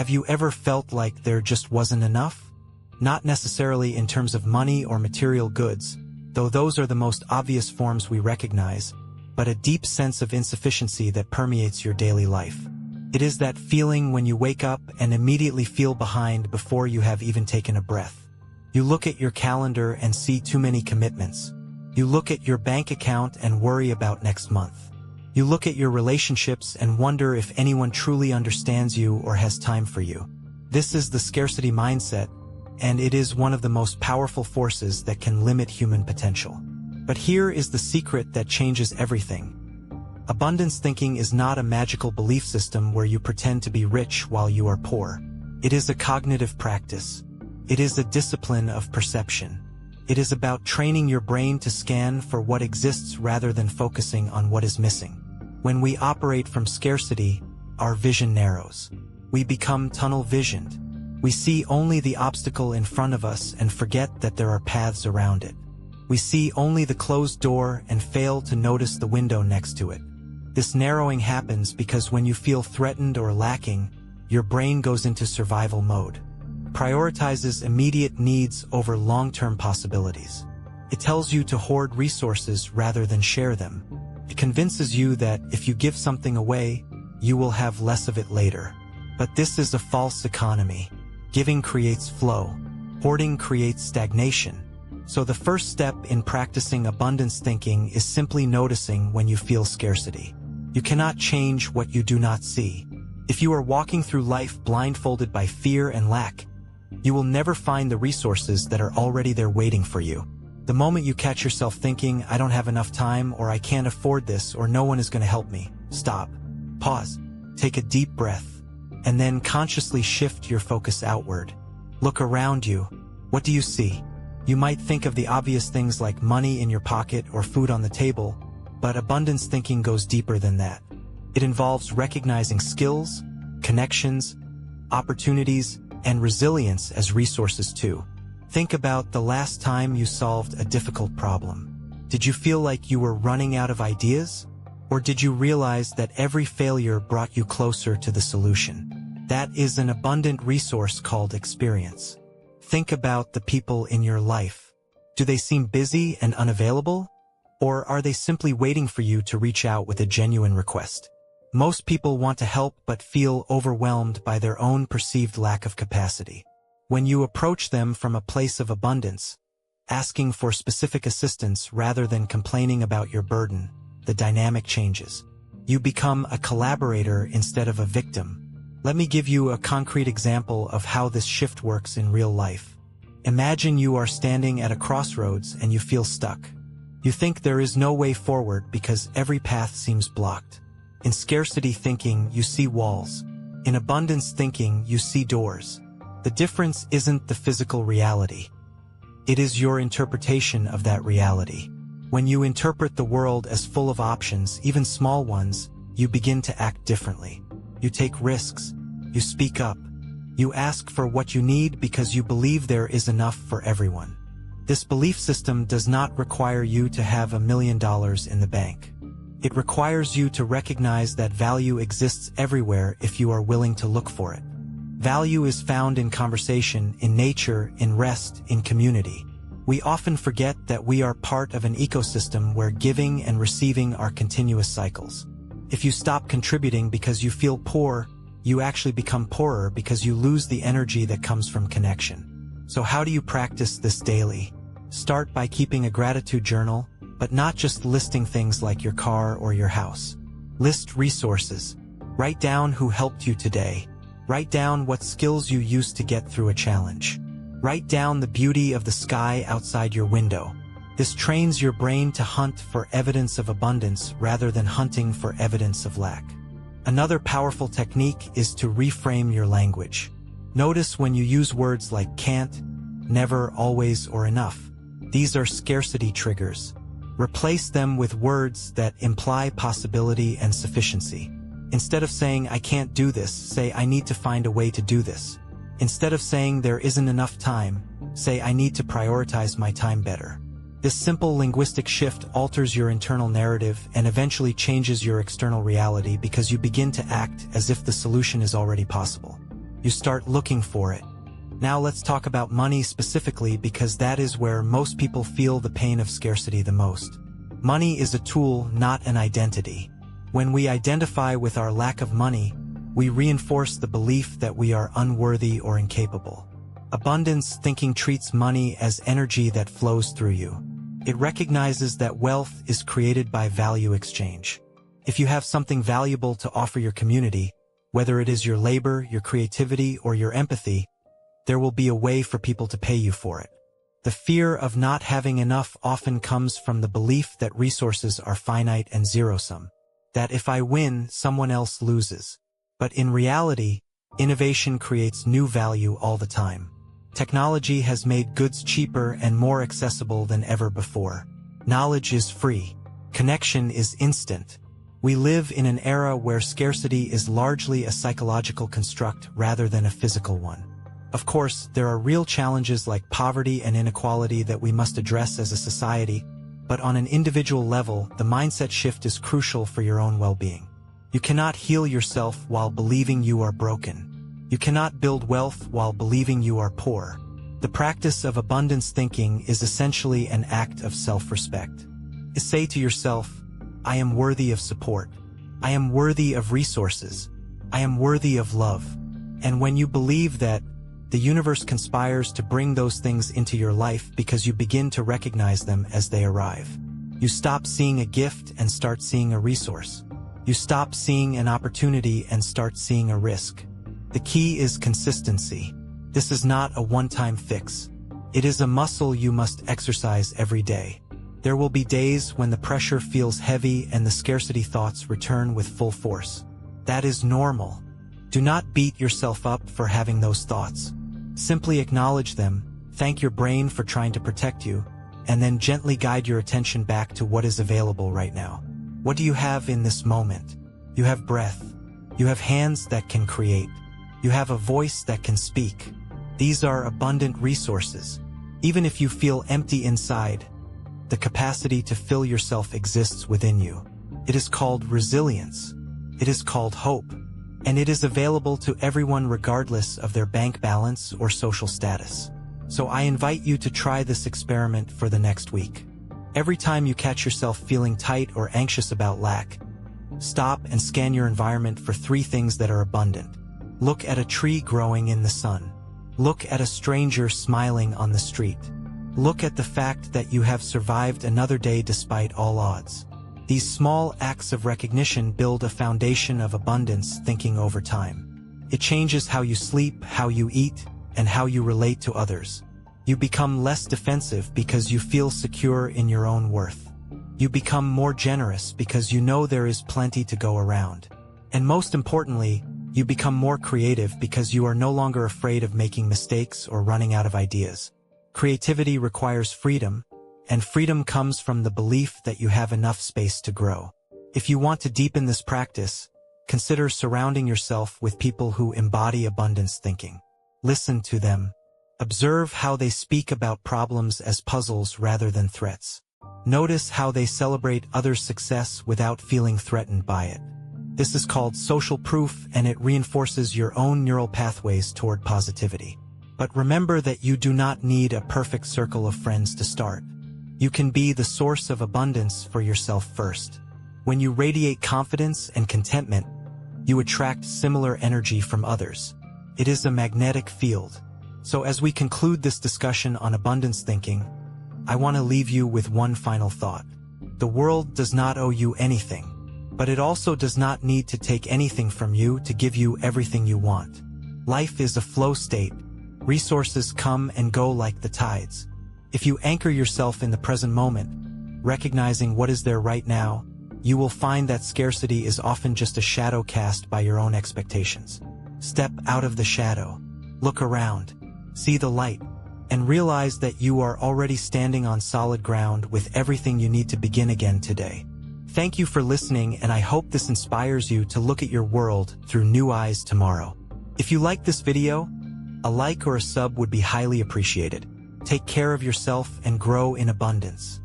Have you ever felt like there just wasn't enough? Not necessarily in terms of money or material goods, though those are the most obvious forms we recognize, but a deep sense of insufficiency that permeates your daily life. It is that feeling when you wake up and immediately feel behind before you have even taken a breath. You look at your calendar and see too many commitments. You look at your bank account and worry about next month. You look at your relationships and wonder if anyone truly understands you or has time for you. This is the scarcity mindset, and it is one of the most powerful forces that can limit human potential. But here is the secret that changes everything. Abundance thinking is not a magical belief system where you pretend to be rich while you are poor. It is a cognitive practice. It is a discipline of perception. It is about training your brain to scan for what exists rather than focusing on what is missing. When we operate from scarcity, our vision narrows. We become tunnel-visioned. We see only the obstacle in front of us and forget that there are paths around it. We see only the closed door and fail to notice the window next to it. This narrowing happens because when you feel threatened or lacking, your brain goes into survival mode. Prioritizes immediate needs over long-term possibilities. It tells you to hoard resources rather than share them. It convinces you that if you give something away, you will have less of it later. But this is a false economy. Giving creates flow. Hoarding creates stagnation. So the first step in practicing abundance thinking is simply noticing when you feel scarcity. You cannot change what you do not see. If you are walking through life blindfolded by fear and lack, you will never find the resources that are already there waiting for you. The moment you catch yourself thinking, I don't have enough time, or I can't afford this, or no one is going to help me, stop. Pause. Take a deep breath. And then consciously shift your focus outward. Look around you. What do you see? You might think of the obvious things like money in your pocket or food on the table, but abundance thinking goes deeper than that. It involves recognizing skills, connections, opportunities, and resilience as resources too. Think about the last time you solved a difficult problem. Did you feel like you were running out of ideas? Or did you realize that every failure brought you closer to the solution? That is an abundant resource called experience. Think about the people in your life. Do they seem busy and unavailable? Or are they simply waiting for you to reach out with a genuine request? Most people want to help but feel overwhelmed by their own perceived lack of capacity. When you approach them from a place of abundance, asking for specific assistance rather than complaining about your burden, the dynamic changes. You become a collaborator instead of a victim. Let me give you a concrete example of how this shift works in real life. Imagine you are standing at a crossroads and you feel stuck. You think there is no way forward because every path seems blocked. In scarcity thinking, you see walls. In abundance thinking, you see doors. The difference isn't the physical reality. It is your interpretation of that reality. When you interpret the world as full of options, even small ones, you begin to act differently. You take risks. You speak up. You ask for what you need because you believe there is enough for everyone. This belief system does not require you to have $1 million in the bank. It requires you to recognize that value exists everywhere if you are willing to look for it. Value is found in conversation, in nature, in rest, in community. We often forget that we are part of an ecosystem where giving and receiving are continuous cycles. If you stop contributing because you feel poor, you actually become poorer because you lose the energy that comes from connection. So how do you practice this daily? Start by keeping a gratitude journal, but not just listing things like your car or your house. List resources. Write down who helped you today. Write down what skills you used to get through a challenge. Write down the beauty of the sky outside your window. This trains your brain to hunt for evidence of abundance rather than hunting for evidence of lack. Another powerful technique is to reframe your language. Notice when you use words like can't, never, always, or enough. These are scarcity triggers. Replace them with words that imply possibility and sufficiency. Instead of saying, I can't do this, say, I need to find a way to do this. Instead of saying, there isn't enough time, say, I need to prioritize my time better. This simple linguistic shift alters your internal narrative and eventually changes your external reality because you begin to act as if the solution is already possible. You start looking for it. Now let's talk about money specifically, because that is where most people feel the pain of scarcity the most. Money is a tool, not an identity. When we identify with our lack of money, we reinforce the belief that we are unworthy or incapable. Abundance thinking treats money as energy that flows through you. It recognizes that wealth is created by value exchange. If you have something valuable to offer your community, whether it is your labor, your creativity, or your empathy, there will be a way for people to pay you for it. The fear of not having enough often comes from the belief that resources are finite and zero-sum, that if I win, someone else loses. But in reality, innovation creates new value all the time. Technology has made goods cheaper and more accessible than ever before. Knowledge is free. Connection is instant. We live in an era where scarcity is largely a psychological construct rather than a physical one. Of course, there are real challenges like poverty and inequality that we must address as a society, but on an individual level, the mindset shift is crucial for your own well-being. You cannot heal yourself while believing you are broken. You cannot build wealth while believing you are poor. The practice of abundance thinking is essentially an act of self-respect. Say to yourself, I am worthy of support. I am worthy of resources. I am worthy of love. And when you believe that, the universe conspires to bring those things into your life because you begin to recognize them as they arrive. You stop seeing a gift and start seeing a resource. You stop seeing an opportunity and start seeing a risk. The key is consistency. This is not a one-time fix. It is a muscle you must exercise every day. There will be days when the pressure feels heavy and the scarcity thoughts return with full force. That is normal. Do not beat yourself up for having those thoughts. Simply acknowledge them, thank your brain for trying to protect you, and then gently guide your attention back to what is available right now. What do you have in this moment? You have breath. You have hands that can create. You have a voice that can speak. These are abundant resources. Even if you feel empty inside, the capacity to fill yourself exists within you. It is called resilience. It is called hope. And it is available to everyone regardless of their bank balance or social status. So I invite you to try this experiment for the next week. Every time you catch yourself feeling tight or anxious about lack, stop and scan your environment for 3 things that are abundant. Look at a tree growing in the sun. Look at a stranger smiling on the street. Look at the fact that you have survived another day despite all odds. These small acts of recognition build a foundation of abundance thinking over time. It changes how you sleep, how you eat, and how you relate to others. You become less defensive because you feel secure in your own worth. You become more generous because you know there is plenty to go around. And most importantly, you become more creative because you are no longer afraid of making mistakes or running out of ideas. Creativity requires freedom, and freedom comes from the belief that you have enough space to grow. If you want to deepen this practice, consider surrounding yourself with people who embody abundance thinking. Listen to them. Observe how they speak about problems as puzzles rather than threats. Notice how they celebrate others' success without feeling threatened by it. This is called social proof, and it reinforces your own neural pathways toward positivity. But remember that you do not need a perfect circle of friends to start. You can be the source of abundance for yourself first. When you radiate confidence and contentment, you attract similar energy from others. It is a magnetic field. So as we conclude this discussion on abundance thinking, I want to leave you with one final thought. The world does not owe you anything, but it also does not need to take anything from you to give you everything you want. Life is a flow state. Resources come and go like the tides. If you anchor yourself in the present moment, recognizing what is there right now, you will find that scarcity is often just a shadow cast by your own expectations. Step out of the shadow, look around, see the light, and realize that you are already standing on solid ground with everything you need to begin again today. Thank you for listening, and I hope this inspires you to look at your world through new eyes tomorrow. If you like this video, a like or a sub would be highly appreciated. Take care of yourself and grow in abundance.